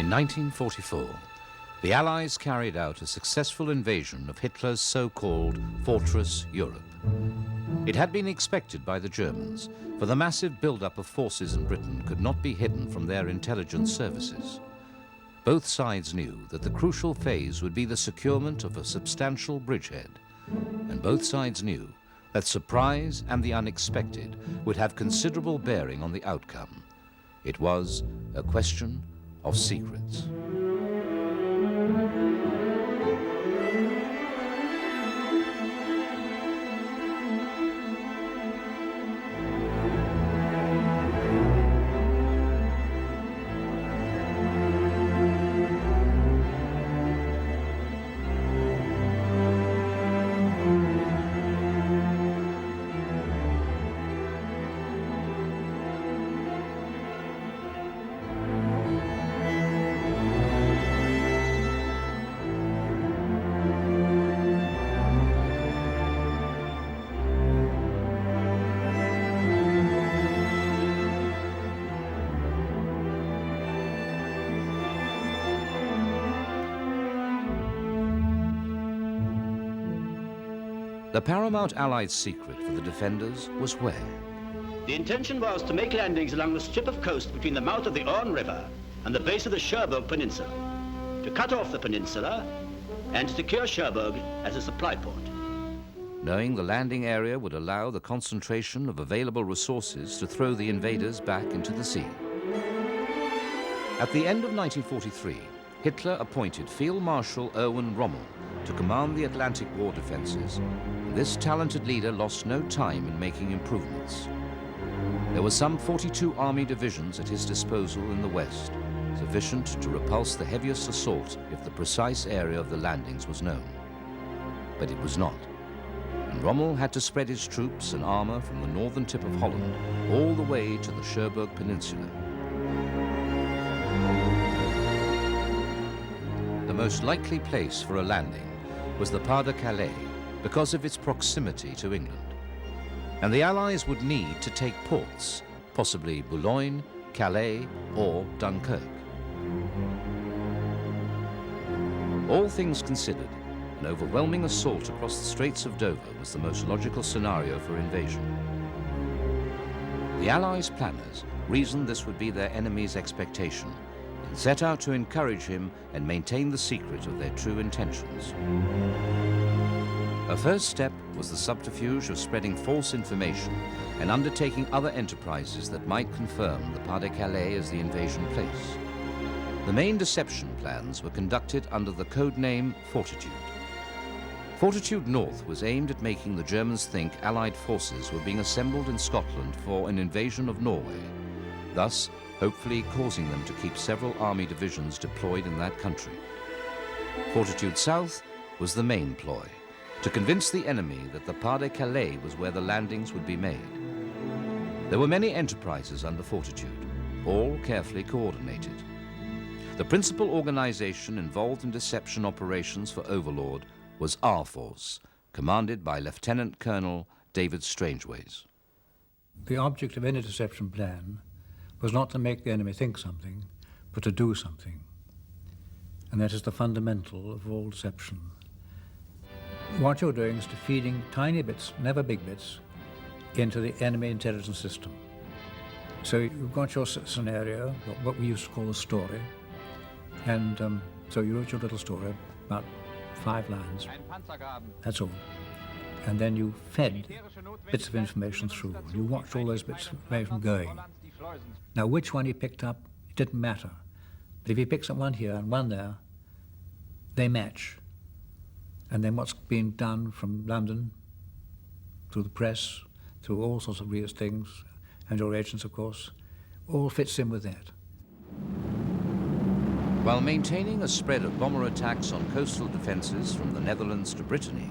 In 1944, the Allies carried out a successful invasion of Hitler's so-called Fortress Europe. It had been expected by the Germans, for the massive build-up of forces in Britain could not be hidden from their intelligence services. Both sides knew that the crucial phase would be the securement of a substantial bridgehead, and both sides knew that surprise and the unexpected would have considerable bearing on the outcome. It was a question of secrets. The paramount Allied secret for the defenders was where? The intention was to make landings along the strip of coast between the mouth of the Orne River and the base of the Cherbourg Peninsula, to cut off the peninsula and to secure Cherbourg as a supply port. Knowing the landing area would allow the concentration of available resources to throw the invaders back into the sea. At the end of 1943, Hitler appointed Field Marshal Erwin Rommel to command the Atlantic war defenses. This talented leader lost no time in making improvements. There were some 42 army divisions at his disposal in the west, sufficient to repulse the heaviest assault if the precise area of the landings was known. But it was not, and Rommel had to spread his troops and armor from the northern tip of Holland all the way to the Cherbourg Peninsula. The most likely place for a landing was the Pas de Calais because of its proximity to England. And the Allies would need to take ports, possibly Boulogne, Calais, or Dunkirk. All things considered, an overwhelming assault across the Straits of Dover was the most logical scenario for invasion. The Allies' planners reasoned this would be their enemy's expectation and set out to encourage him and maintain the secret of their true intentions. A first step was the subterfuge of spreading false information and undertaking other enterprises that might confirm the Pas de Calais as the invasion place. The main deception plans were conducted under the code name Fortitude. Fortitude North was aimed at making the Germans think Allied forces were being assembled in Scotland for an invasion of Norway, thus hopefully causing them to keep several army divisions deployed in that country. Fortitude South was the main ploy, to convince the enemy that the Pas de Calais was where the landings would be made. There were many enterprises under Fortitude, all carefully coordinated. The principal organization involved in deception operations for Overlord was our force, commanded by Lieutenant Colonel David Strangeways. The object of any deception plan was not to make the enemy think something, but to do something. And that is the fundamental of all deception. What you're doing is to feeding tiny bits, never big bits, into the enemy intelligence system. So you've got your scenario, what we used to call a story, and so you wrote your little story, about 5 lines, that's all. And then you fed bits of information through, and you watched all those bits of information going. Now which one you picked up, it didn't matter. But if you picked up one here and one there, they match. And then what's being done from London, through the press, through all sorts of various things, and your agents, of course, all fits in with that. While maintaining a spread of bomber attacks on coastal defenses from the Netherlands to Brittany,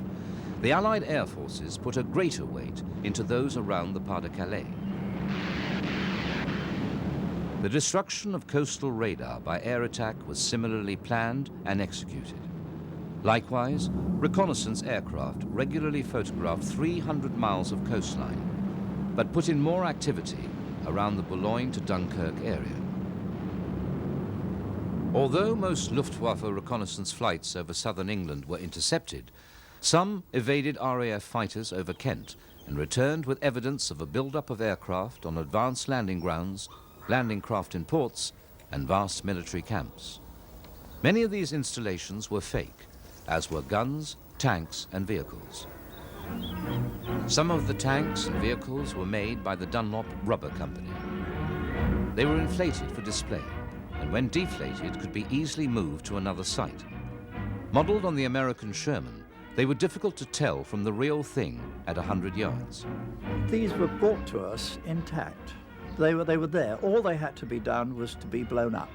the Allied air forces put a greater weight into those around the Pas de Calais. The destruction of coastal radar by air attack was similarly planned and executed. Likewise, reconnaissance aircraft regularly photographed 300 miles of coastline, but put in more activity around the Boulogne to Dunkirk area. Although most Luftwaffe reconnaissance flights over southern England were intercepted, some evaded RAF fighters over Kent and returned with evidence of a build-up of aircraft on advanced landing grounds, landing craft in ports, and vast military camps. Many of these installations were fake, as were guns, tanks, and vehicles. Some of the tanks and vehicles were made by the Dunlop Rubber Company. They were inflated for display, and when deflated could be easily moved to another site. Modelled on the American Sherman, they were difficult to tell from the real thing at 100 yards. These were brought to us intact. They were there. All they had to be done was to be blown up.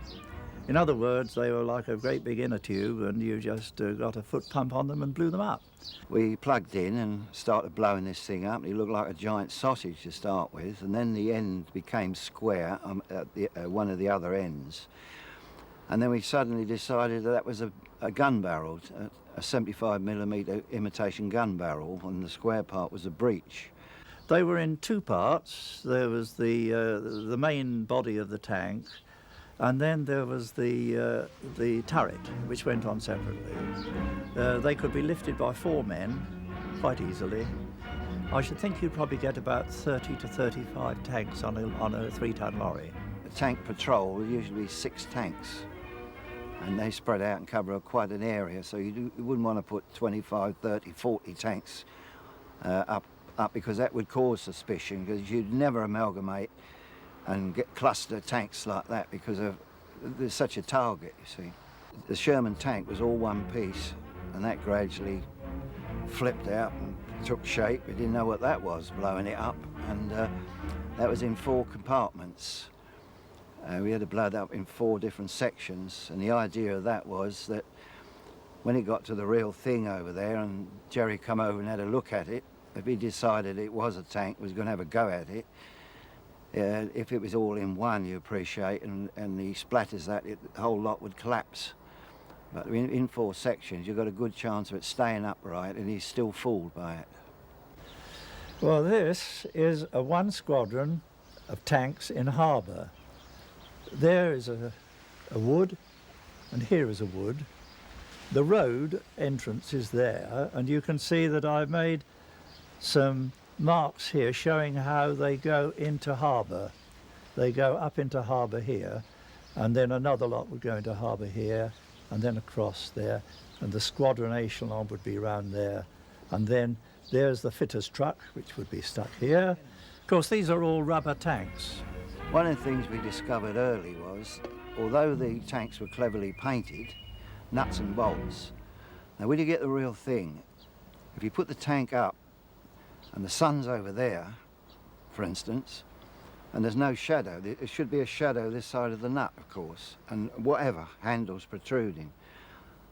In other words, they were like a great big inner tube, and you just got a foot pump on them and blew them up. We plugged in and started blowing this thing up. It looked like a giant sausage to start with, and then the end became square at one of the other ends. And then we suddenly decided that was a gun barrel, a 75mm imitation gun barrel, and the square part was a breech. They were in two parts. There was the main body of the tank, and then there was the turret, which went on separately. They could be lifted by 4 men quite easily. I should think you'd probably get about 30 to 35 tanks on a 3-ton lorry. The tank patrol would usually be 6 tanks, and they spread out and cover quite an area, so you wouldn't want to put 25, 30, 40 tanks up, because that would cause suspicion, because you'd never amalgamate and get cluster tanks like that, because there's such a target, you see. The Sherman tank was all one piece, and that gradually flipped out and took shape. We didn't know what that was, blowing it up, and that was in 4 compartments. We had to blow it up in 4 different sections, and the idea of that was that when it got to the real thing over there and Jerry come over and had a look at it, if he decided it was a tank, was going to have a go at it, if it was all in one, you appreciate, and he splatters that, the whole lot would collapse. But in 4 sections, you've got a good chance of it staying upright, and he's still fooled by it. Well, this is a 1 squadron of tanks in harbour. There is a wood, and here is a wood. The road entrance is there, and you can see that I've made some marks here showing how they go into harbour. They go up into harbour here, and then another lot would go into harbour here, and then across there, and the squadron echelon would be round there, and then there's the fitter's truck, which would be stuck here. Of course, these are all rubber tanks. One of the things we discovered early was, although the tanks were cleverly painted, nuts and bolts, now when you get the real thing, if you put the tank up and the sun's over there, for instance, and there's no shadow, there should be a shadow this side of the nut, of course, and whatever, handles protruding.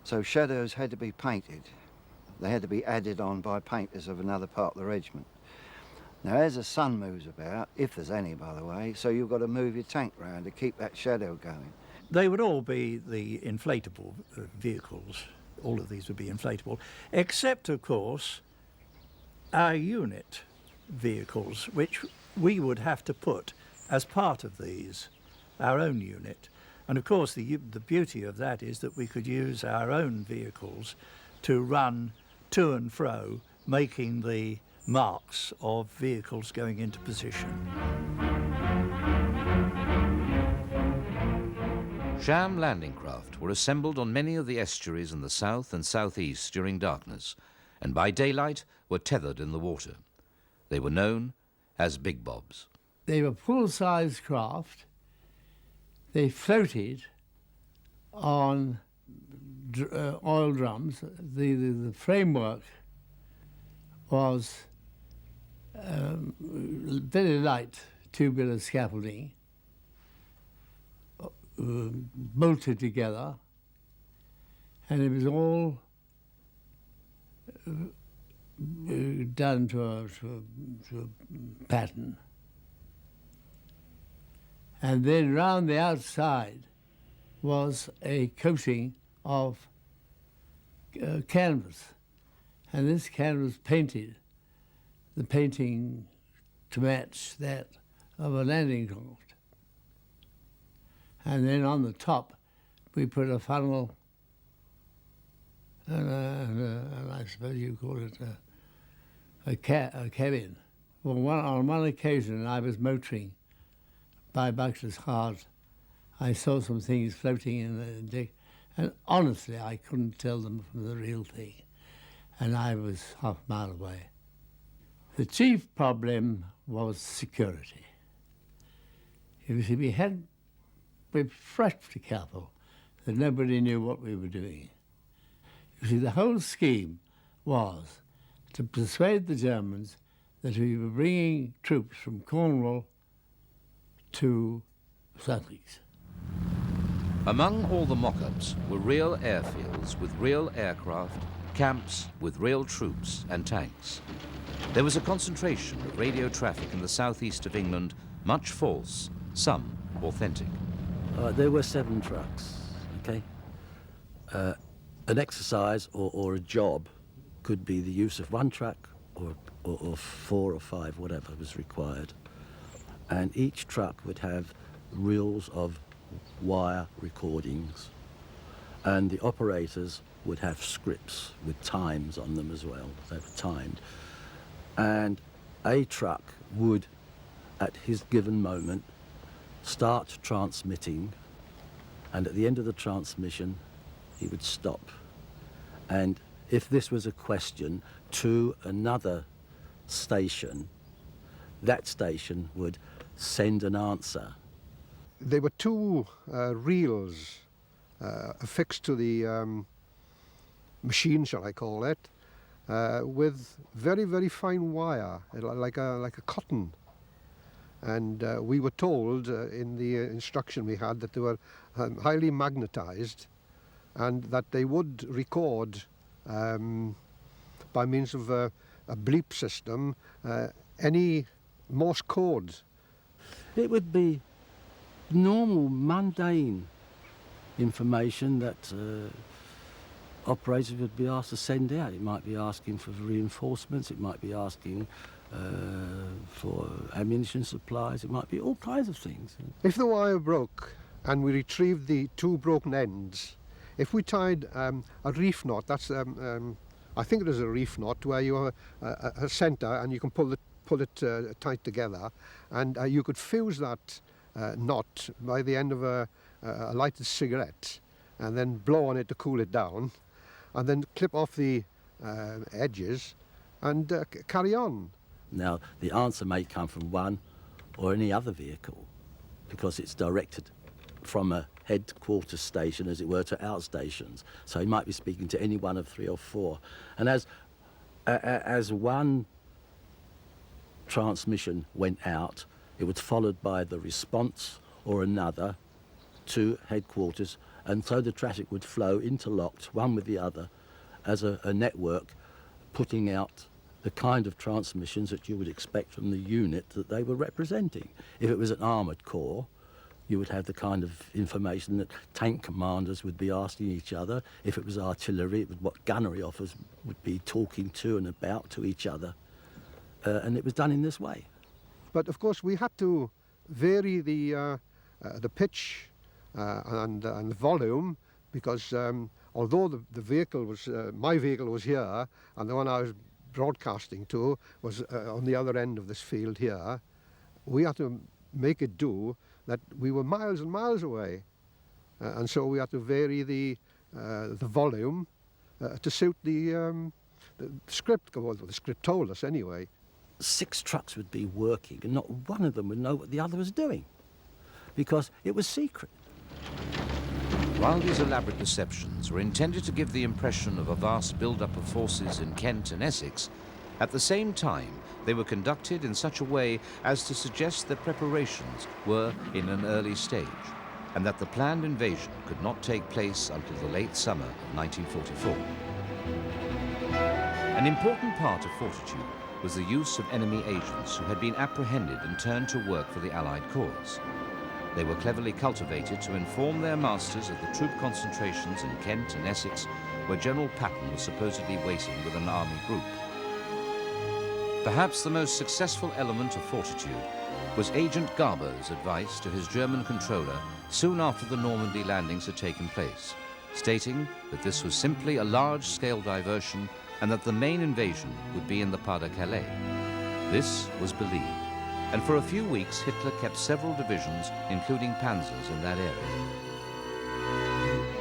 So shadows had to be painted. They had to be added on by painters of another part of the regiment. Now, as the sun moves about, if there's any, by the way, so you've got to move your tank round to keep that shadow going. They would all be the inflatable vehicles. All of these would be inflatable, except, of course, our unit vehicles, which we would have to put as part of these, our own unit. And of course the beauty of that is that we could use our own vehicles to run to and fro, making the marks of vehicles going into position. Sham landing craft were assembled on many of the estuaries in the south and southeast during darkness, and by daylight were tethered in the water. They were known as Big Bobs. They were full-size craft. They floated on oil drums. The framework was very light tubular scaffolding, bolted together, and it was all done to a pattern. And then round the outside was a coating of canvas, and this canvas painted, the painting to match that of a landing craft. And then on the top we put a funnel and I suppose you call it a cabin. Well, on one occasion I was motoring by Buxter's Heart. I saw some things floating in the deck, and honestly I couldn't tell them from the real thing, and I was half a mile away. The chief problem was security. You see, we were frightfully careful that nobody knew what we were doing. You see, the whole scheme was to persuade the Germans that we were bringing troops from Cornwall to Sussex. Among all the mock-ups were real airfields with real aircraft, camps with real troops and tanks. There was a concentration of radio traffic in the southeast of England, much false, some authentic. There were 7 trucks, okay? An exercise or a job could be the use of 1 truck or 4 or 5, whatever was required. And each truck would have reels of wire recordings, and the operators would have scripts with times on them as well. They were timed. And a truck would, at his given moment, start transmitting, and at the end of the transmission, he would stop. And if this was a question to another station, that station would send an answer. There were 2 reels affixed to the machine, shall I call it, with very, very fine wire, like a cotton. And we were told in the instruction we had that they were highly magnetized and that they would record by means of a bleep system any Morse code. It would be normal, mundane information that operators would be asked to send out. It might be asking for reinforcements, it might be asking for ammunition supplies, it might be all kinds of things. If the wire broke and we retrieved the 2 broken ends, if we tied a reef knot, that's I think it is a reef knot where you have a centre and you can pull it tight together, and you could fuse that knot by the end of a lighted cigarette, and then blow on it to cool it down, and then clip off the edges and carry on. Now, the answer may come from one or any other vehicle because it's directed from a headquarters station, as it were, to outstations. So he might be speaking to any one of 3 or 4. And as one transmission went out, it was followed by the response or another to headquarters, and so the traffic would flow interlocked, one with the other, as a network, putting out the kind of transmissions that you would expect from the unit that they were representing. If it was an armoured corps, you would have the kind of information that tank commanders would be asking each other. If it was artillery, it was what gunnery officers would be talking to and about to each other. And it was done in this way. But of course we had to vary the pitch and the volume, because although the vehicle was, my vehicle was here, and the one I was broadcasting to was on the other end of this field here, we had to make it do that we were miles and miles away, and so we had to vary the volume to suit the script. Well, the script told us anyway. 6 trucks would be working, and not one of them would know what the other was doing, because it was secret. While these elaborate deceptions were intended to give the impression of a vast build-up of forces in Kent and Essex, at the same time they were conducted in such a way as to suggest that preparations were in an early stage, and that the planned invasion could not take place until the late summer of 1944. An important part of fortitude was the use of enemy agents who had been apprehended and turned to work for the Allied cause. They were cleverly cultivated to inform their masters of the troop concentrations in Kent and Essex, where General Patton was supposedly waiting with an army group. Perhaps the most successful element of fortitude was Agent Garber's advice to his German controller soon after the Normandy landings had taken place, stating that this was simply a large-scale diversion and that the main invasion would be in the Pas-de-Calais. This was believed, and for a few weeks Hitler kept several divisions, including panzers, in that area.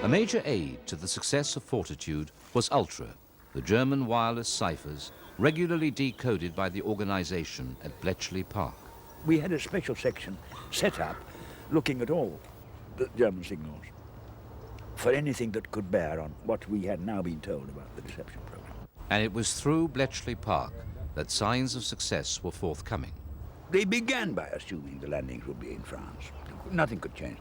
A major aid to the success of Fortitude was Ultra, the German wireless ciphers regularly decoded by the organization at Bletchley Park. We had a special section set up looking at all the German signals for anything that could bear on what we had now been told about the deception program. And it was through Bletchley Park that signs of success were forthcoming. They began by assuming the landings would be in France. Nothing could change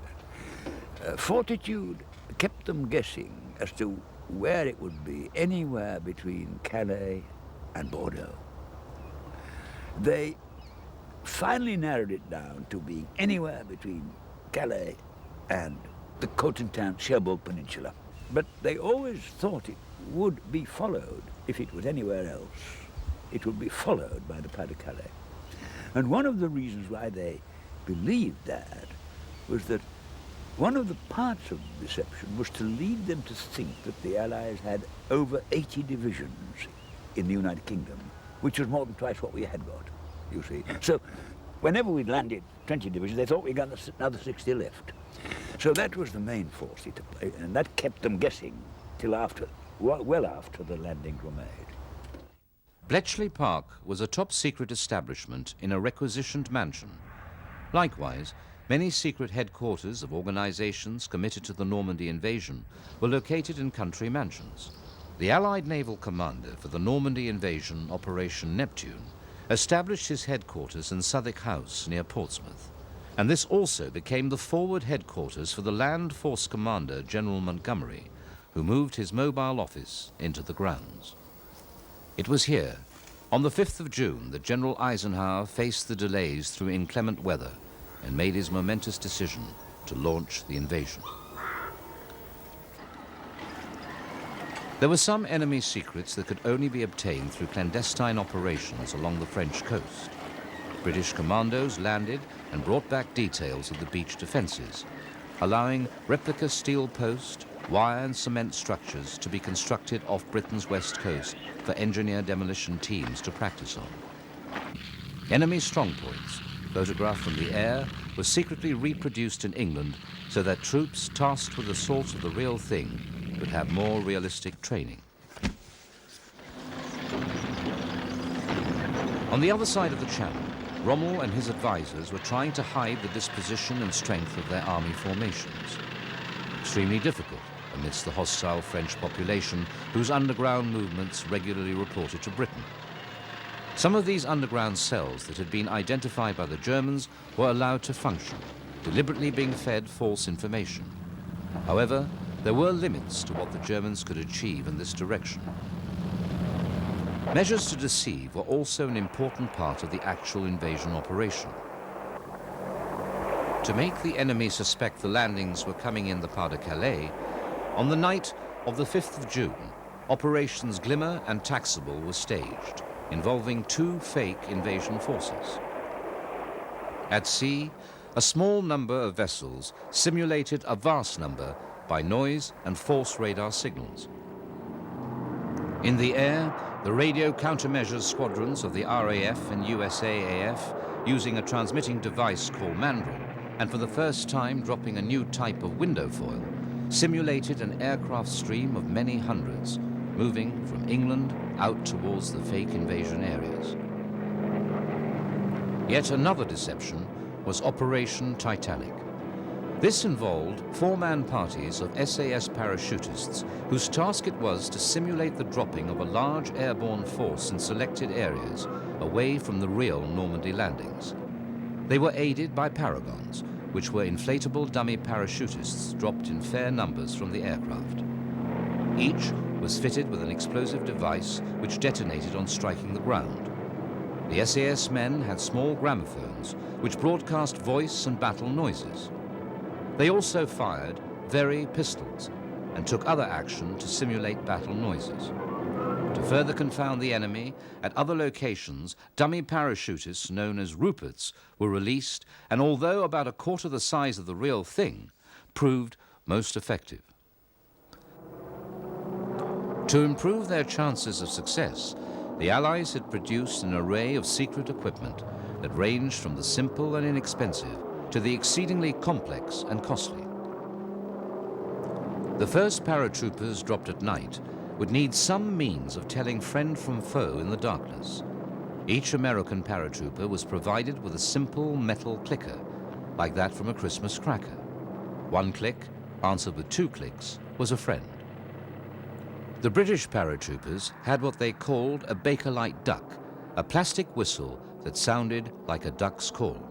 that. Fortitude kept them guessing as to where it would be, anywhere between Calais and Bordeaux. They finally narrowed it down to being anywhere between Calais and the Cotentin-Cherbourg Peninsula. But they always thought it would be followed, if it was anywhere else, it would be followed by the Pas-de-Calais. And one of the reasons why they believed that was that one of the parts of the deception was to lead them to think that the Allies had over 80 divisions in the United Kingdom, which was more than twice what we had got, you see. So whenever we'd landed 20 divisions, they thought we'd got another 60 left. So that was the main force, and that kept them guessing till after, well after the landings were made. Bletchley Park was a top-secret establishment in a requisitioned mansion. Likewise, many secret headquarters of organizations committed to the Normandy invasion were located in country mansions. The Allied naval commander for the Normandy invasion, Operation Neptune, established his headquarters in Southwark House near Portsmouth, and this also became the forward headquarters for the land force commander, General Montgomery, who moved his mobile office into the grounds. It was here, on the 5th of June, that General Eisenhower faced the delays through inclement weather and made his momentous decision to launch the invasion. There were some enemy secrets that could only be obtained through clandestine operations along the French coast. British commandos landed and brought back details of the beach defenses, allowing replica steel post, wire and cement structures to be constructed off Britain's west coast for engineer demolition teams to practice on. Enemy strongpoints, photographed from the air, were secretly reproduced in England so that troops tasked with assault of the real thing could have more realistic training. On the other side of the Channel, Rommel and his advisors were trying to hide the disposition and strength of their army formations. Extremely difficult amidst the hostile French population whose underground movements regularly reported to Britain. Some of these underground cells that had been identified by the Germans were allowed to function, deliberately being fed false information. However, there were limits to what the Germans could achieve in this direction. Measures to deceive were also an important part of the actual invasion operation. To make the enemy suspect the landings were coming in the Pas-de-Calais, on the night of the 5th of June, Operations Glimmer and Taxable were staged, involving 2 fake invasion forces. At sea, a small number of vessels simulated a vast number by noise and false radar signals. In the air, the radio countermeasures squadrons of the RAF and USAAF, using a transmitting device called Mandrel, and for the first time dropping a new type of window foil, simulated an aircraft stream of many hundreds, moving from England out towards the fake invasion areas. Yet another deception was Operation Titanic. This involved 4-man parties of SAS parachutists whose task it was to simulate the dropping of a large airborne force in selected areas away from the real Normandy landings. They were aided by paragons, which were inflatable dummy parachutists dropped in fair numbers from the aircraft. Each was fitted with an explosive device which detonated on striking the ground. The SAS men had small gramophones which broadcast voice and battle noises. They also fired Very pistols and took other action to simulate battle noises. To further confound the enemy, at other locations, dummy parachutists known as Ruperts were released, and although about a quarter the size of the real thing, proved most effective. To improve their chances of success, the Allies had produced an array of secret equipment that ranged from the simple and inexpensive to the exceedingly complex and costly. The first paratroopers dropped at night would need some means of telling friend from foe in the darkness. Each American paratrooper was provided with a simple metal clicker, like that from a Christmas cracker. One click, answered with 2 clicks, was a friend. The British paratroopers had what they called a Bakelite duck, a plastic whistle that sounded like a duck's call.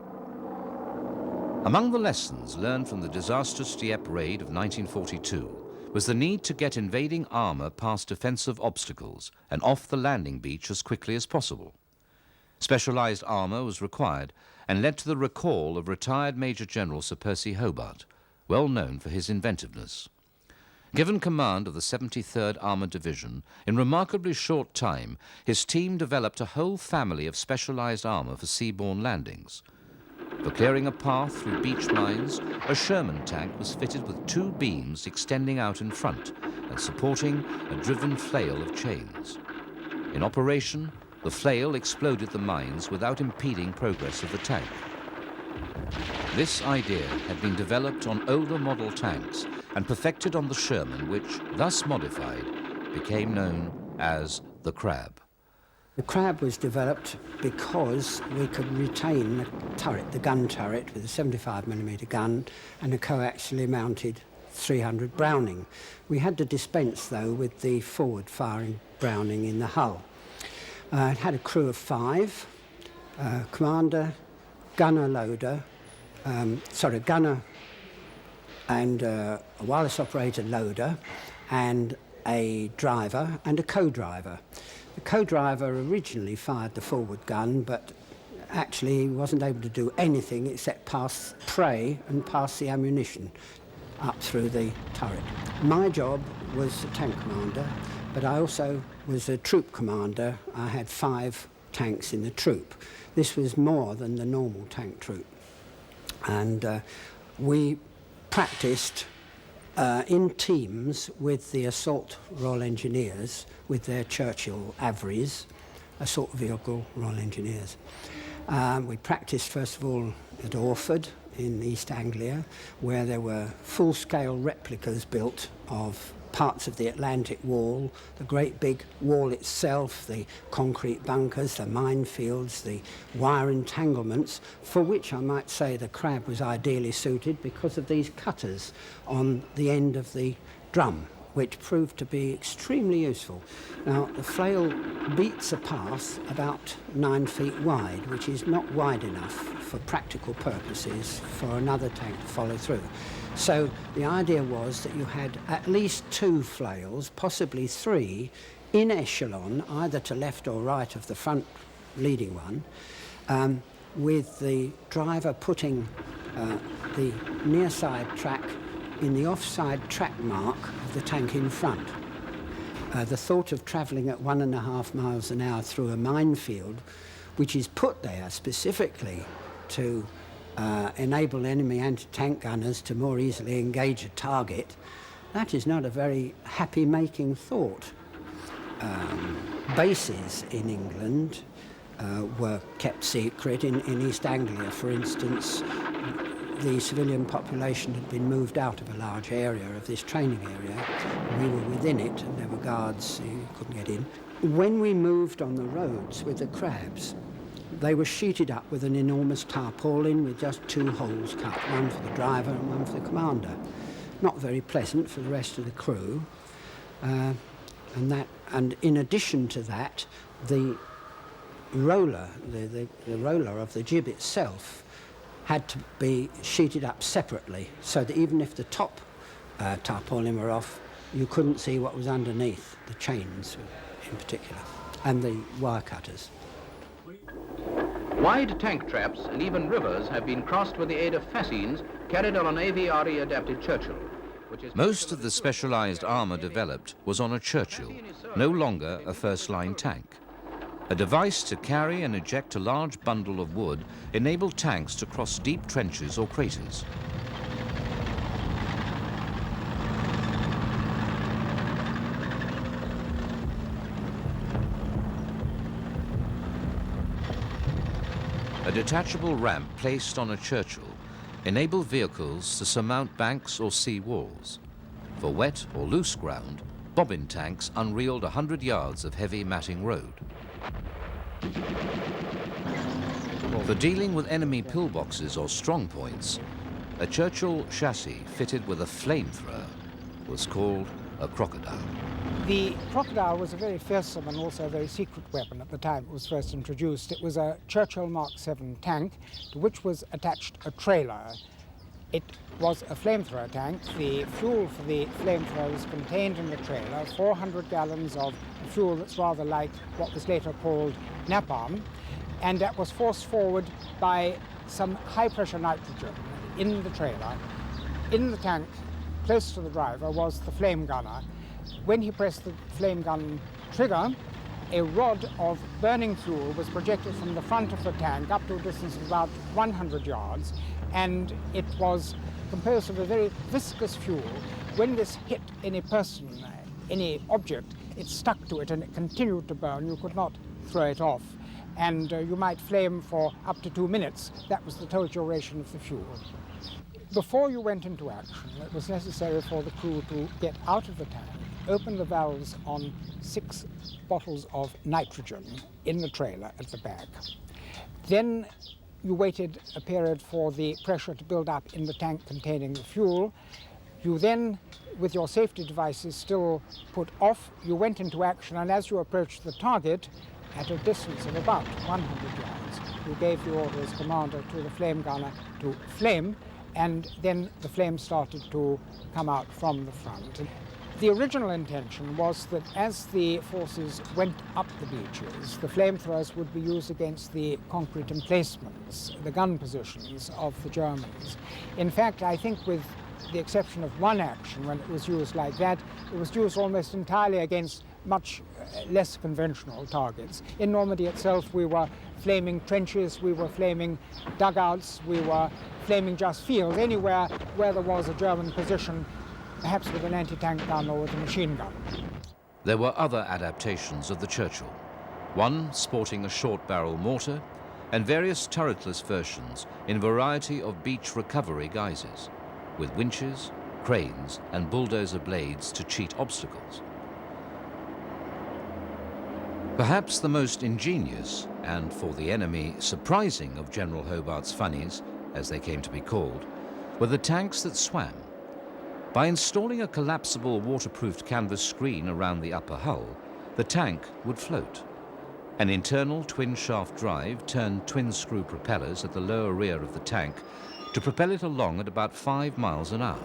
Among the lessons learned from the disastrous Dieppe raid of 1942 was the need to get invading armor past defensive obstacles and off the landing beach as quickly as possible. Specialized armor was required and led to the recall of retired Major General Sir Percy Hobart, well known for his inventiveness. Given command of the 73rd Armored Division, in remarkably short time, his team developed a whole family of specialized armor for seaborne landings. For clearing a path through beach mines, a Sherman tank was fitted with 2 beams extending out in front and supporting a driven flail of chains. In operation, the flail exploded the mines without impeding progress of the tank. This idea had been developed on older model tanks and perfected on the Sherman, which, thus modified, became known as the Crab. The Crab was developed because we could retain the turret, the gun turret, with a 75mm gun and a coaxially mounted 300 Browning. We had to dispense, though, with the forward-firing Browning in the hull. It had a crew of 5, commander, gunner, loader, gunner and a wireless operator loader, and a driver and a co-driver. The co-driver originally fired the forward gun, but actually he wasn't able to do anything except pass prey and pass the ammunition up through the turret. My job was a tank commander, but I also was a troop commander. I had 5 tanks in the troop. This was more than the normal tank troop. And we practiced in teams with the Assault Royal Engineers, with their Churchill Averies, Assault Vehicle Royal Engineers. We practiced, first of all, at Orford in East Anglia, where there were full-scale replicas built of parts of the Atlantic Wall, the great big wall itself, the concrete bunkers, the minefields, the wire entanglements, for which I might say the Crab was ideally suited because of these cutters on the end of the drum, which proved to be extremely useful. Now, the flail beats a path about 9 feet wide, which is not wide enough for practical purposes for another tank to follow through. So the idea was that you had at least 2 flails, possibly 3, in echelon, either to left or right of the front leading one, with the driver putting the near side track in the offside track mark of the tank in front. The thought of travelling at 1.5 miles an hour through a minefield, which is put there specifically to enable enemy anti-tank gunners to more easily engage a target, that is not a very happy-making thought. Bases in England were kept secret. In East Anglia, for instance, the civilian population had been moved out of a large area of this training area. We were within it, and there were guards, so you couldn't get in. When we moved on the roads with the Crabs, they were sheeted up with an enormous tarpaulin with just 2 holes cut, one for the driver and one for the commander. Not very pleasant for the rest of the crew. And in addition to that, the roller, the roller of the jib itself had to be sheeted up separately, so that even if the top tarpaulin were off, you couldn't see what was underneath, the chains in particular, and the wire cutters. Wide tank traps and even rivers have been crossed with the aid of fascines carried on an AVRE-adapted Churchill. Most of the specialized armor developed was on a Churchill, no longer a first-line tank. A device to carry and eject a large bundle of wood enabled tanks to cross deep trenches or craters. A detachable ramp placed on a Churchill enabled vehicles to surmount banks or sea walls. For wet or loose ground, bobbin tanks unreeled 100 yards of heavy matting road. For dealing with enemy pillboxes or strong points, a Churchill chassis fitted with a flamethrower was called a crocodile. The crocodile was a very fearsome and also a very secret weapon at the time it was first introduced. It was a Churchill Mark 7 tank to which was attached a trailer. It was a flamethrower tank. The fuel for the flamethrower was contained in the trailer, 400 gallons of fuel that's rather like what was later called napalm, and that was forced forward by some high-pressure nitrogen in the trailer. In the tank, close to the driver, was the flame gunner. When he pressed the flame gun trigger, a rod of burning fuel was projected from the front of the tank up to a distance of about 100 yards, and it was composed of a very viscous fuel. When this hit any person, any object, it stuck to it and it continued to burn. You could not throw it off, and you might flame for up to 2 minutes. That was the total duration of the fuel. Before you went into action, it was necessary for the crew to get out of the tank, open the valves on 6 bottles of nitrogen in the trailer at the back. Then you waited a period for the pressure to build up in the tank containing the fuel. You then, with your safety devices still put off, you went into action, and as you approached the target, at a distance of about 100 yards, you gave the order as commander to the flame gunner to flame, and then the flame started to come out from the front. The original intention was that as the forces went up the beaches, the flamethrowers would be used against the concrete emplacements, the gun positions of the Germans. In fact, I think with the exception of one action when it was used like that, it was used almost entirely against much less conventional targets. In Normandy itself, we were flaming trenches, we were flaming dugouts, we were flaming just fields, anywhere where there was a German position, perhaps with an anti-tank gun or with a machine gun. There were other adaptations of the Churchill, one sporting a short-barrel mortar and various turretless versions in a variety of beach recovery guises, with winches, cranes and bulldozer blades to cheat obstacles. Perhaps the most ingenious and, for the enemy, surprising of General Hobart's funnies, as they came to be called, were the tanks that swam. By installing a collapsible waterproofed canvas screen around the upper hull, the tank would float. An internal twin-shaft drive turned twin-screw propellers at the lower rear of the tank to propel it along at about 5 miles an hour.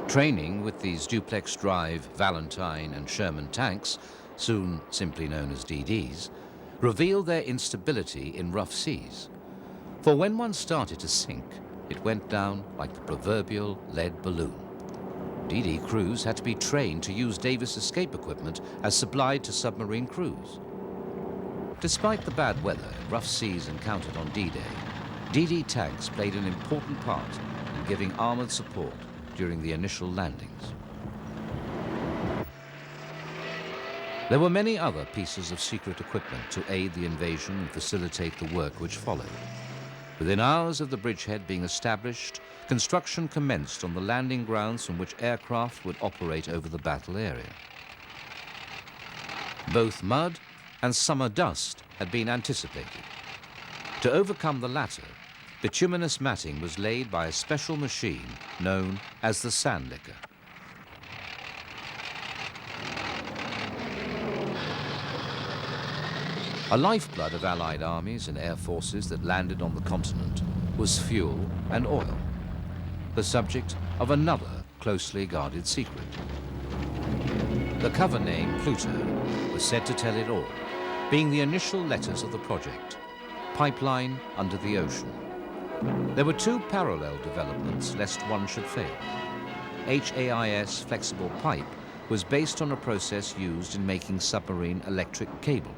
Training with these duplex drive Valentine and Sherman tanks, soon simply known as DDs, revealed their instability in rough seas. For when one started to sink, it went down like the proverbial lead balloon. DD crews had to be trained to use Davis escape equipment as supplied to submarine crews. Despite the bad weather and rough seas encountered on D-Day, DD tanks played an important part in giving armored support during the initial landings. There were many other pieces of secret equipment to aid the invasion and facilitate the work which followed. Within hours of the bridgehead being established, construction commenced on the landing grounds from which aircraft would operate over the battle area. Both mud and summer dust had been anticipated. To overcome the latter, bituminous matting was laid by a special machine known as the sand licker. A lifeblood of Allied armies and air forces that landed on the continent was fuel and oil, the subject of another closely guarded secret. The cover name Pluto was said to tell it all, being the initial letters of the project, Pipeline Under the Ocean. There were two parallel developments lest one should fail. HAIS flexible pipe was based on a process used in making submarine electric cable.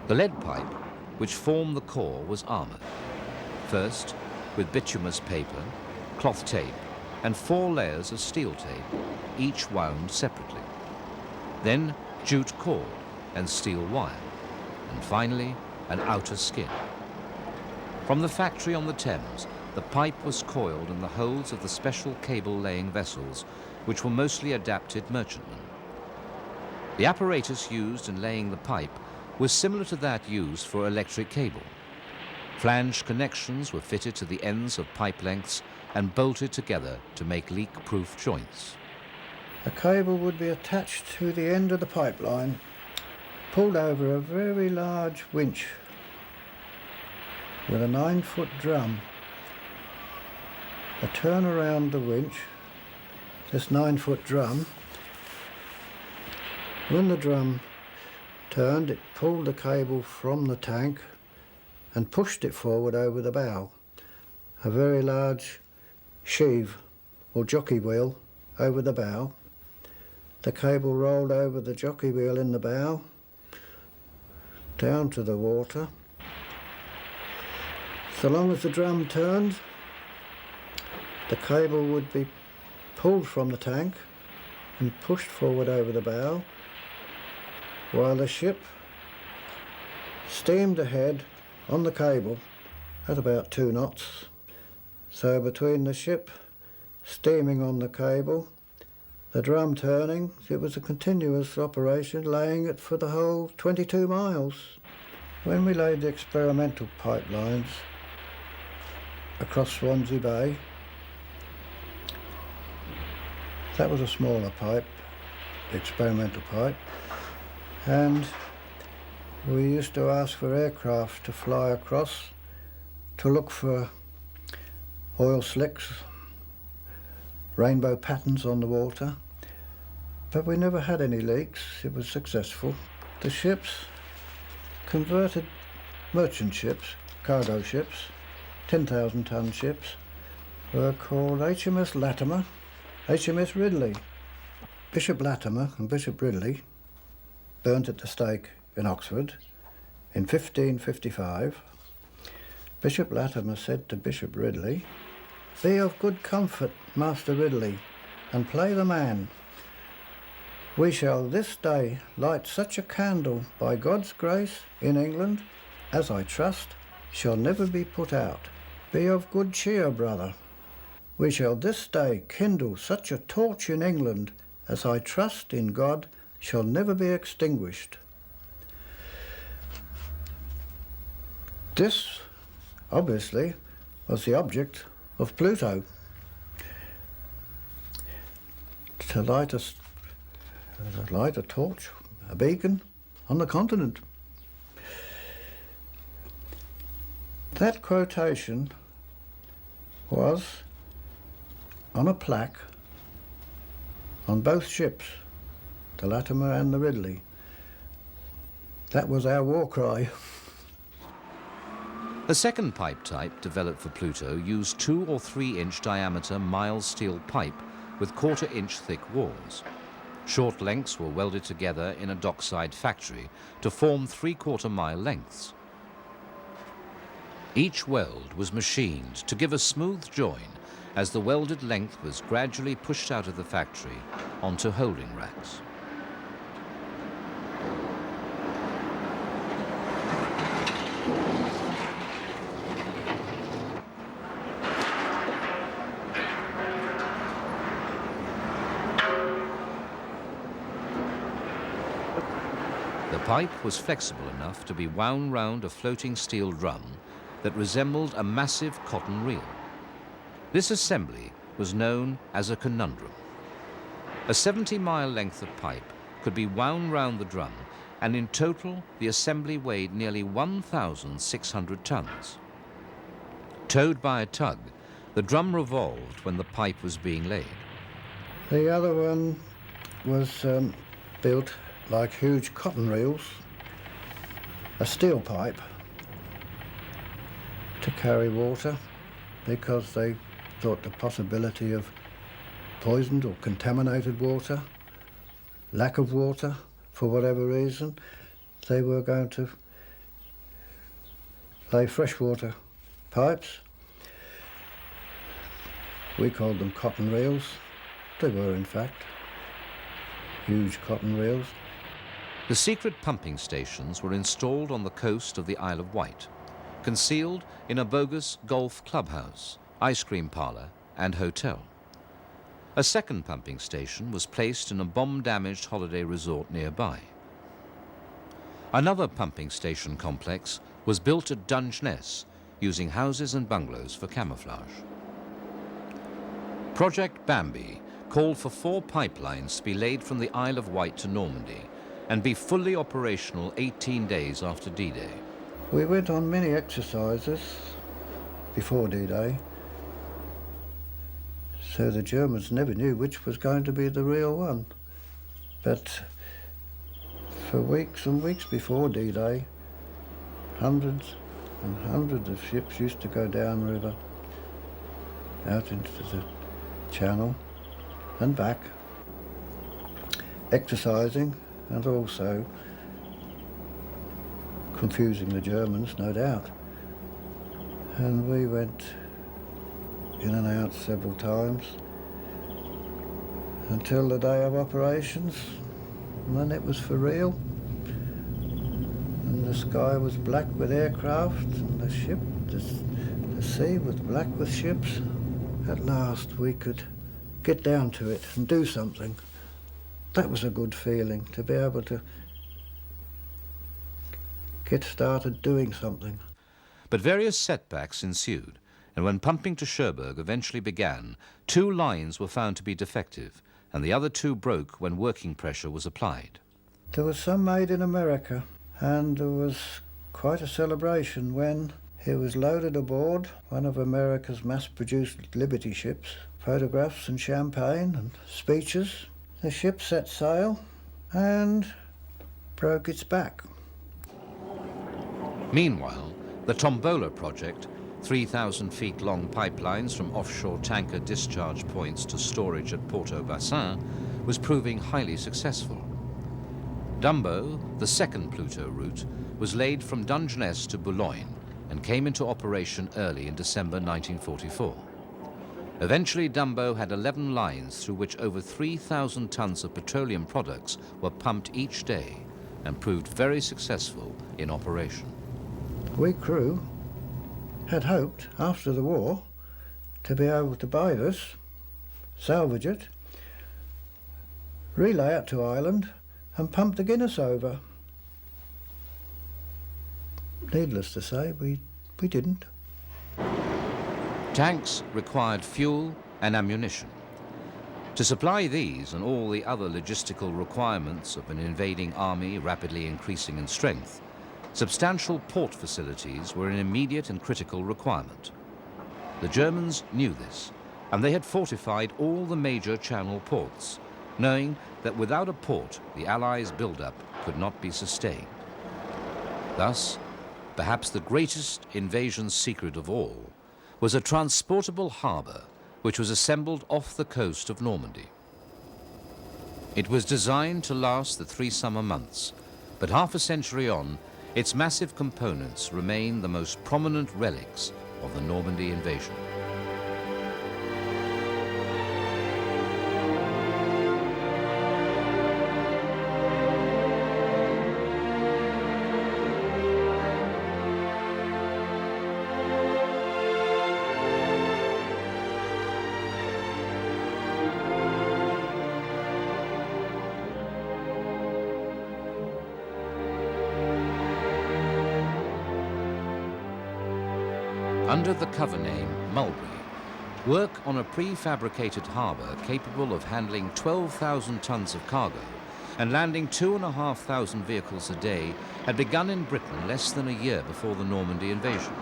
The lead pipe, which formed the core, was armoured. First, with bituminous paper, cloth tape, and 4 layers of steel tape, each wound separately. Then jute cord and steel wire, and finally an outer skin. From the factory on the Thames, the pipe was coiled in the holds of the special cable-laying vessels, which were mostly adapted merchantmen. The apparatus used in laying the pipe was similar to that used for electric cable. Flanged connections were fitted to the ends of pipe lengths and bolted together to make leak-proof joints. The cable would be attached to the end of the pipeline, pulled over a very large winch with a 9-foot drum. A turn around the winch, this 9-foot drum. When the drum turned, it pulled the cable from the tank and pushed it forward over the bow. A very large sheave or jockey wheel over the bow. The cable rolled over the jockey wheel in the bow, down to the water. So long as the drum turned, the cable would be pulled from the tank and pushed forward over the bow, while the ship steamed ahead on the cable at about 2 knots. So between the ship steaming on the cable, the drum turning, it was a continuous operation, laying it for the whole 22 miles. When we laid the experimental pipelines across Swansea Bay, that was a smaller pipe, the experimental pipe, and we used to ask for aircraft to fly across to look for oil slicks, rainbow patterns on the water, but we never had any leaks. It was successful. The ships, converted merchant ships, cargo ships, 10,000-ton ships, were called HMS Latimer, HMS Ridley. Bishop Latimer and Bishop Ridley, burnt at the stake in Oxford in 1555. Bishop Latimer said to Bishop Ridley, "Be of good comfort, Master Ridley, and play the man. We shall this day light such a candle by God's grace in England, as I trust shall never be put out. Be of good cheer, brother. We shall this day kindle such a torch in England, as I trust in God shall never be extinguished." This, obviously, was the object of Pluto, to light a torch, a beacon on the continent. That quotation was on a plaque on both ships, the Latimer and the Ridley. That was our war cry. The second pipe type developed for Pluto used 2 or 3 inch diameter mild steel pipe with 1/4 inch thick walls. Short lengths were welded together in a dockside factory to form 3/4 mile lengths. Each weld was machined to give a smooth join as the welded length was gradually pushed out of the factory onto holding racks. The pipe was flexible enough to be wound round a floating steel drum that resembled a massive cotton reel. This assembly was known as a conundrum. A 70-mile length of pipe could be wound round the drum, and in total the assembly weighed nearly 1,600 tons. Towed by a tug, the drum revolved when the pipe was being laid. The other one was built like huge cotton reels, a steel pipe to carry water. because they thought the possibility of poisoned or contaminated water, lack of water, for whatever reason, they were going to lay freshwater pipes. We called them cotton reels. They were, in fact, huge cotton reels. The secret pumping stations were installed on the coast of the Isle of Wight, concealed in a bogus golf clubhouse, ice cream parlour and hotel. A second pumping station was placed in a bomb-damaged holiday resort nearby. Another pumping station complex was built at Dungeness, using houses and bungalows for camouflage. Project Bambi called for 4 pipelines to be laid from the Isle of Wight to Normandy and be fully operational 18 days after D-Day. We went on many exercises before D-Day, so the Germans never knew which was going to be the real one. But for weeks and weeks before D-Day, hundreds and hundreds of ships used to go downriver, out into the Channel and back, exercising and also confusing the Germans, no doubt. And we went in and out several times until the day of operations, and then it was for real. And the sky was black with aircraft, and the sea was black with ships. At last we could get down to it and do something. That was a good feeling, to be able to get started doing something. But various setbacks ensued, and when pumping to Cherbourg eventually began, 2 lines were found to be defective, and the other 2 broke when working pressure was applied. There was some made in America, and there was quite a celebration when it was loaded aboard one of America's mass-produced Liberty ships, photographs and champagne and speeches. The ship set sail and broke its back. Meanwhile, the Tombola project, 3,000 feet long pipelines from offshore tanker discharge points to storage at Port-au-Bassin, was proving highly successful. Dumbo, the second Pluto route, was laid from Dungeness to Boulogne and came into operation early in December 1944. Eventually, Dumbo had 11 lines through which over 3,000 tons of petroleum products were pumped each day and proved very successful in operation. We crew had hoped, after the war, to be able to buy this, salvage it, relay it to Ireland and pump the Guinness over. Needless to say, we didn't. Tanks required fuel and ammunition. To supply these and all the other logistical requirements of an invading army rapidly increasing in strength, substantial port facilities were an immediate and critical requirement. The Germans knew this, and they had fortified all the major Channel ports, knowing that without a port, the Allies' build-up could not be sustained. Thus, perhaps the greatest invasion secret of all was a transportable harbour which was assembled off the coast of Normandy. It was designed to last the 3 summer months, but half a century on, its massive components remain the most prominent relics of the Normandy invasion. Under the cover name Mulberry, work on a prefabricated harbour capable of handling 12,000 tons of cargo and landing 2,500 vehicles a day had begun in Britain less than a year before the Normandy invasion.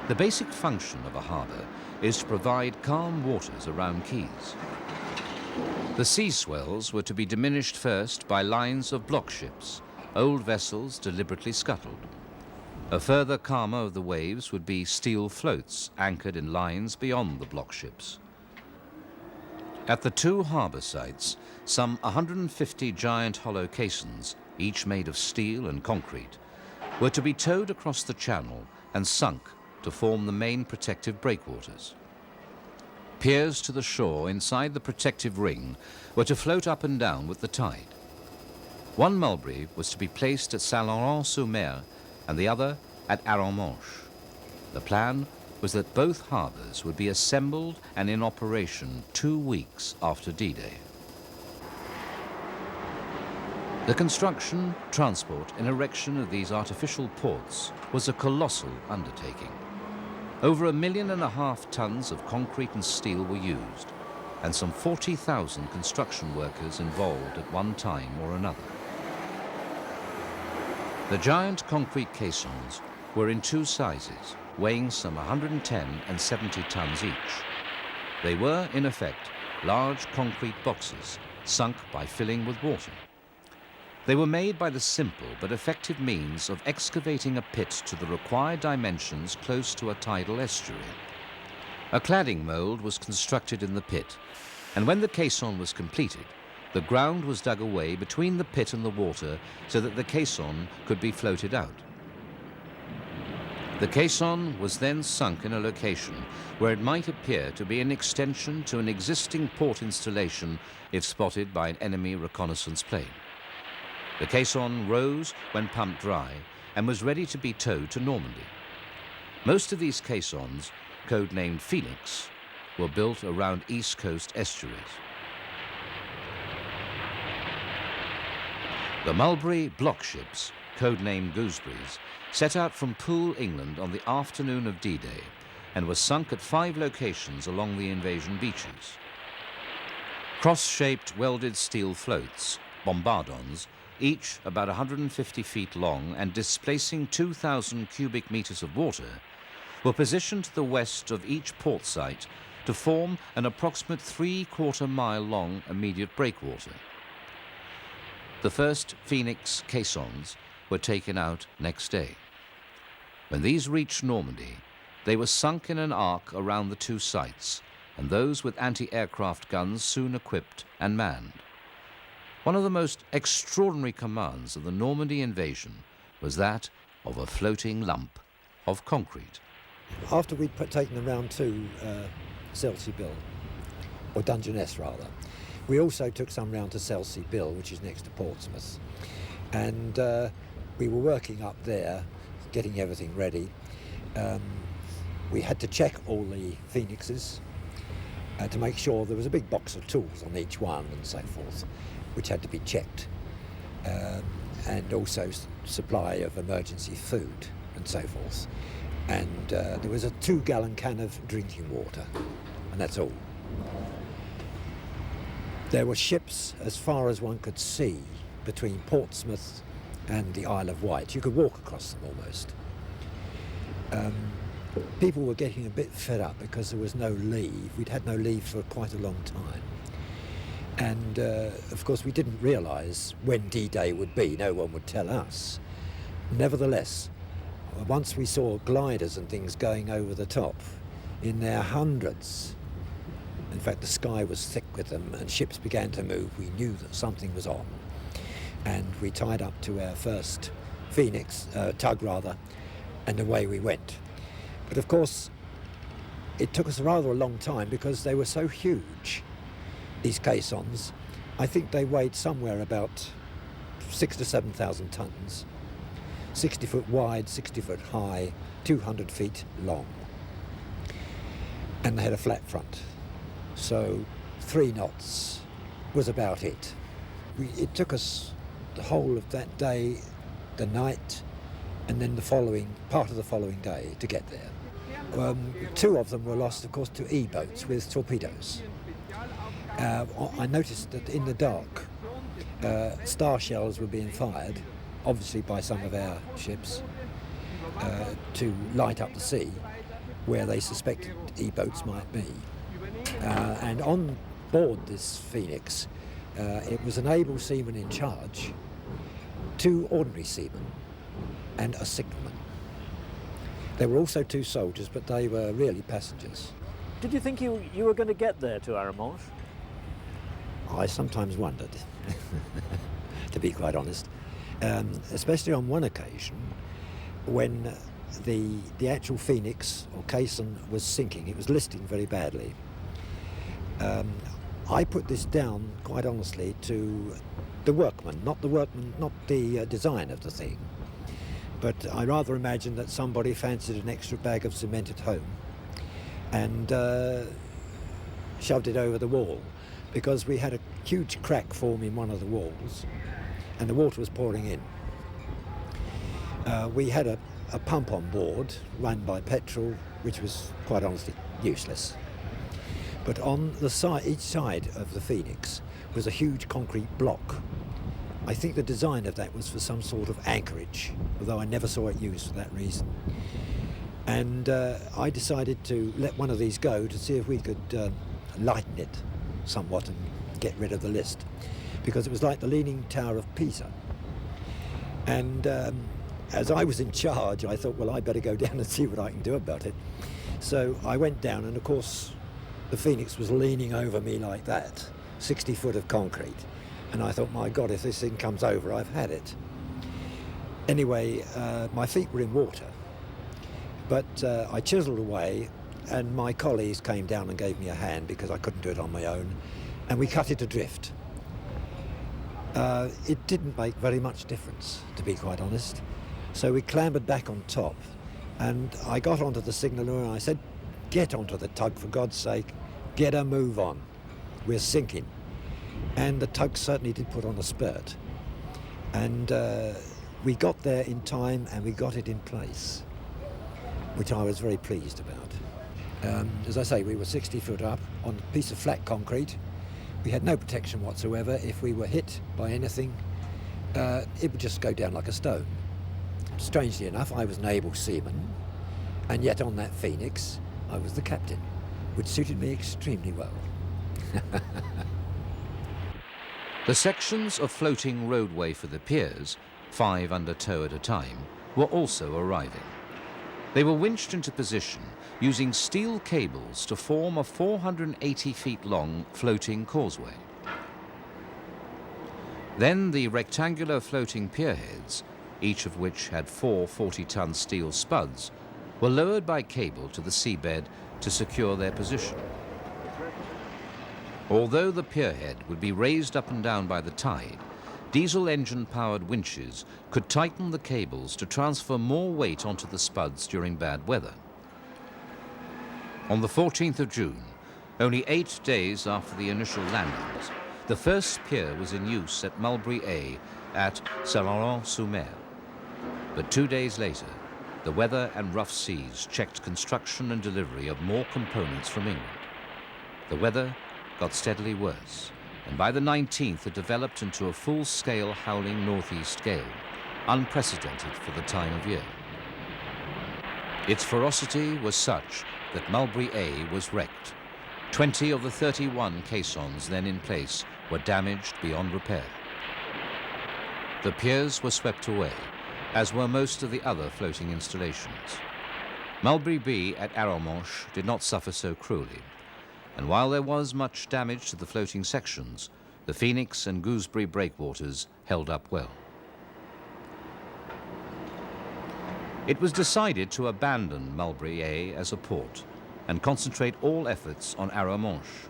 The basic function of a harbour is to provide calm waters around quays. The sea swells were to be diminished first by lines of block ships, old vessels deliberately scuttled. A further calmer of the waves would be steel floats anchored in lines beyond the block ships. At the two harbour sites, some 150 giant hollow caissons, each made of steel and concrete, were to be towed across the channel and sunk to form the main protective breakwaters. Piers to the shore inside the protective ring were to float up and down with the tide. One mulberry was to be placed at Saint-Laurent-sur-Mer and the other at Arromanches. The plan was that both harbours would be assembled and in operation 2 weeks after D-Day. The construction, transport and erection of these artificial ports was a colossal undertaking. Over 1.5 million tons of concrete and steel were used, and some 40,000 construction workers involved at one time or another. The giant concrete caissons were in two sizes, weighing some 110 and 70 tons each. They were, in effect, large concrete boxes, sunk by filling with water. They were made by the simple but effective means of excavating a pit to the required dimensions close to a tidal estuary. A cladding mould was constructed in the pit, and when the caisson was completed, the ground was dug away between the pit and the water so that the caisson could be floated out. The caisson was then sunk in a location where it might appear to be an extension to an existing port installation if spotted by an enemy reconnaissance plane. The caisson rose when pumped dry and was ready to be towed to Normandy. Most of these caissons, codenamed Phoenix, were built around East Coast estuaries. The Mulberry block ships, codenamed Gooseberries, set out from Poole, England on the afternoon of D-Day and were sunk at 5 locations along the invasion beaches. Cross-shaped welded steel floats, bombardons, each about 150 feet long and displacing 2,000 cubic meters of water, were positioned to the west of each port site to form an approximate 3/4 mile long immediate breakwater. The first Phoenix caissons were taken out next day. When these reached Normandy, they were sunk in an arc around the two sites, and those with anti-aircraft guns soon equipped and manned. One of the most extraordinary commands of the Normandy invasion was that of a floating lump of concrete. After we'd taken them round to Selsey-Bill, or Dungeness rather, we also took some round to Selsey-Bill, which is next to Portsmouth. And we were working up there, getting everything ready. We had to check all the Phoenixes to make sure there was a big box of tools on each one and so forth, which had to be checked. And also supply of emergency food and so forth. And there was a 2-gallon can of drinking water, and that's all. There were ships as far as one could see between Portsmouth and the Isle of Wight. You could walk across them almost. People were getting a bit fed up because there was no leave. We'd had no leave for quite a long time. And of course we didn't realise when D-Day would be. No one would tell us. Nevertheless, once we saw gliders and things going over the top in their hundreds, in fact the sky was thick with them and ships began to move, we knew that something was on. And we tied up to our first Phoenix, tug rather, and away we went. But of course it took us rather a long time because they were so huge, these caissons. I think they weighed somewhere about 6,000 to 7,000 tons, 60 foot wide, 60 foot high, 200 feet long. And they had a flat front. So 3 knots was about it. It took us the whole of that day, the night, and then part of the following day to get there. 2 of them were lost, of course, to E-boats with torpedoes. I noticed that in the dark, star shells were being fired, obviously by some of our ships, to light up the sea where they suspected E-boats might be. And on board this Phoenix, it was an able seaman in charge, 2 ordinary seamen, and a signalman. There were also 2 soldiers, but they were really passengers. Did you think you were going to get there to Aramonche? I sometimes wondered, to be quite honest, especially on one occasion when the actual Phoenix or caisson was sinking. It was listing very badly. I put this down, quite honestly, to the workman, not the design of the thing. But I rather imagine that somebody fancied an extra bag of cement at home and shoved it over the wall, because we had a huge crack form in one of the walls and the water was pouring in. We had a pump on board run by petrol, which was quite honestly useless. But on the side, each side of the Phoenix was a huge concrete block. I think the design of that was for some sort of anchorage, although I never saw it used for that reason. And I decided to let one of these go to see if we could lighten it somewhat and get rid of the list, because it was like the Leaning Tower of Pisa. And as I was in charge, I thought, well, I better go down and see what I can do about it. So I went down, and of course the Phoenix was leaning over me like that, 60 foot of concrete. And I thought, my God, if this thing comes over, I've had it. Anyway, my feet were in water, but I chiselled away, and my colleagues came down and gave me a hand because I couldn't do it on my own, and we cut it adrift. It didn't make very much difference, to be quite honest. So we clambered back on top, and I got onto the signaller and I said, get onto the tug, for God's sake, get a move on, we're sinking. And the tug certainly did put on a spurt. And we got there in time, and we got it in place, which I was very pleased about. As I say, we were 60 foot up on a piece of flat concrete. We had no protection whatsoever. If we were hit by anything, it would just go down like a stone. Strangely enough, I was an able seaman, and yet on that Phoenix, I was the captain, which suited me extremely well. The sections of floating roadway for the piers, 5 under tow at a time, were also arriving. They were winched into position using steel cables to form a 480 feet long floating causeway. Then the rectangular floating pierheads, each of which had 4 40-ton steel spuds, were lowered by cable to the seabed to secure their position. Although the pierhead would be raised up and down by the tide, diesel engine-powered winches could tighten the cables to transfer more weight onto the spuds during bad weather. On the 14th of June, only 8 days after the initial landings, the first pier was in use at WWII at Saint-Laurent-sur-Mer. But 2 days later, the weather and rough seas checked construction and delivery of more components from England. The weather got steadily worse, and by the 19th it developed into a full-scale howling northeast gale, unprecedented for the time of year. Its ferocity was such that WWII was wrecked. 20 of the 31 caissons then in place were damaged beyond repair. The piers were swept away, as were most of the other floating installations. WWII at Aramonche did not suffer so cruelly, and while there was much damage to the floating sections, the Phoenix and Gooseberry breakwaters held up well. It was decided to abandon WWII as a port and concentrate all efforts on Aramonche.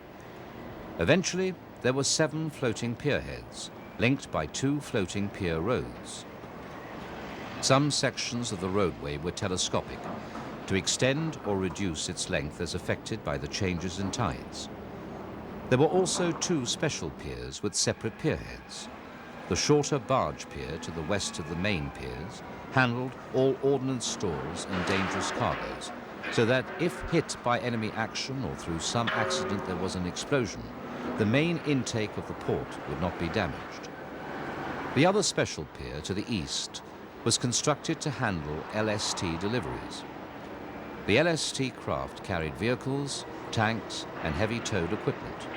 Eventually, there were 7 floating pierheads, linked by 2 floating pier roads. Some sections of the roadway were telescopic, to extend or reduce its length as affected by the changes in tides. There were also 2 special piers with separate pierheads. The shorter barge pier to the west of the main piers handled all ordnance stores and dangerous cargoes, so that if hit by enemy action or through some accident there was an explosion, the main intake of the port would not be damaged. The other special pier to the east was constructed to handle LST deliveries. The LST craft carried vehicles, tanks, and heavy towed equipment.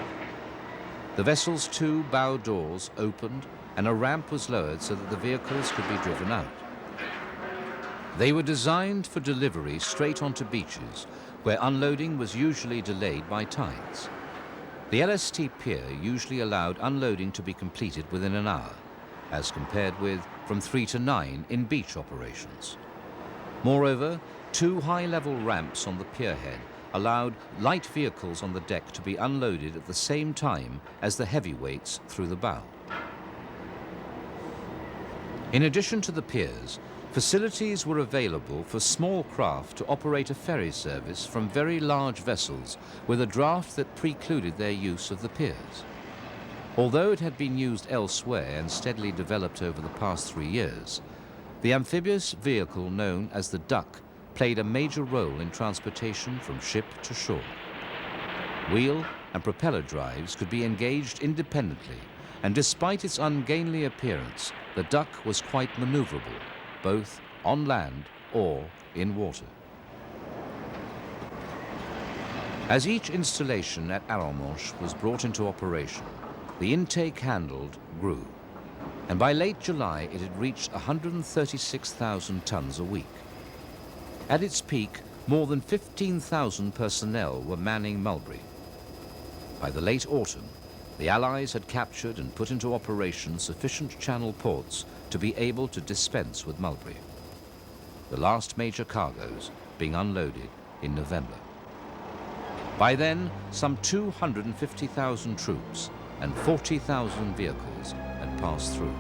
The vessel's 2 bow doors opened and a ramp was lowered so that the vehicles could be driven out. They were designed for delivery straight onto beaches, where unloading was usually delayed by tides. The LST pier usually allowed unloading to be completed within an hour, as compared with from 3 to 9 in beach operations. Moreover, 2 high-level ramps on the pierhead allowed light vehicles on the deck to be unloaded at the same time as the heavyweights through the bow. In addition to the piers, facilities were available for small craft to operate a ferry service from very large vessels with a draft that precluded their use of the piers. Although it had been used elsewhere and steadily developed over the past 3 years, the amphibious vehicle known as the duck played a major role in transportation from ship to shore. Wheel and propeller drives could be engaged independently, and despite its ungainly appearance, the duck was quite maneuverable, both on land or in water. As each installation at Arromanches was brought into operation, the intake handled grew, and by late July it had reached 136,000 tons a week. At its peak, more than 15,000 personnel were manning Mulberry. By the late autumn, the Allies had captured and put into operation sufficient channel ports to be able to dispense with Mulberry, the last major cargoes being unloaded in November. By then, some 250,000 troops and 40,000 vehicles had passed through.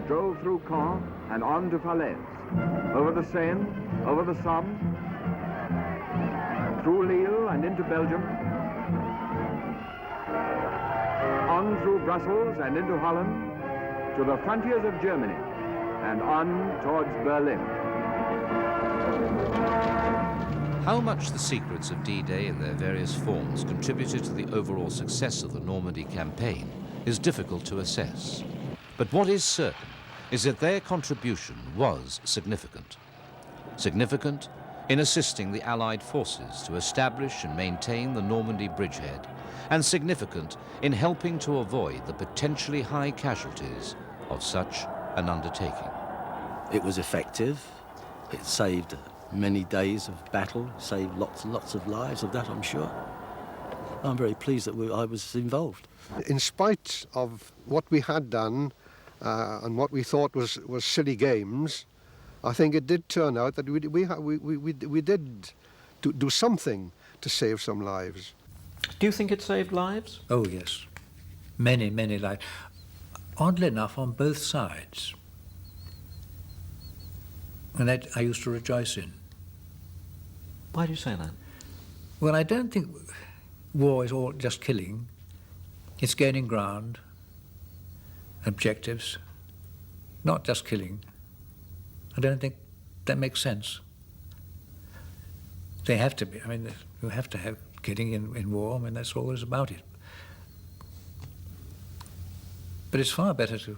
Drove through Caen and on to Falaise, over the Seine, over the Somme, through Lille and into Belgium, on through Brussels and into Holland, to the frontiers of Germany, and on towards Berlin. How much the secrets of D-Day in their various forms contributed to the overall success of the Normandy campaign is difficult to assess. But what is certain is that their contribution was significant. Significant in assisting the Allied forces to establish and maintain the Normandy bridgehead, and significant in helping to avoid the potentially high casualties of such an undertaking. It was effective. It saved many days of battle, saved lots and lots of lives, of that I'm sure. I'm very pleased that I was involved. In spite of what we had done and what we thought was silly games, I think it did turn out that we did do something to save some lives. Do you think it saved lives? Oh, yes. Many, many lives. Oddly enough, on both sides. And that I used to rejoice in. Why do you say that? Well, I don't think war is all just killing. It's gaining ground, objectives, not just killing. I don't think that makes sense. They have to be. I mean, you have to have killing in war. I mean, that's all there's about it. But it's far better to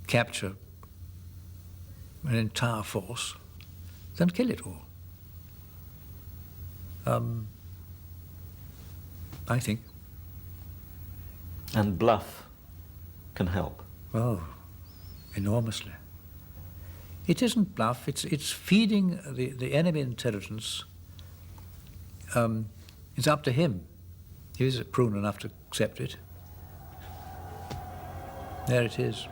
capture an entire force than kill it all. I think. And bluff can help. Oh, enormously. It isn't bluff, it's feeding the enemy intelligence. It's up to him. He is prudent enough to accept it. There it is.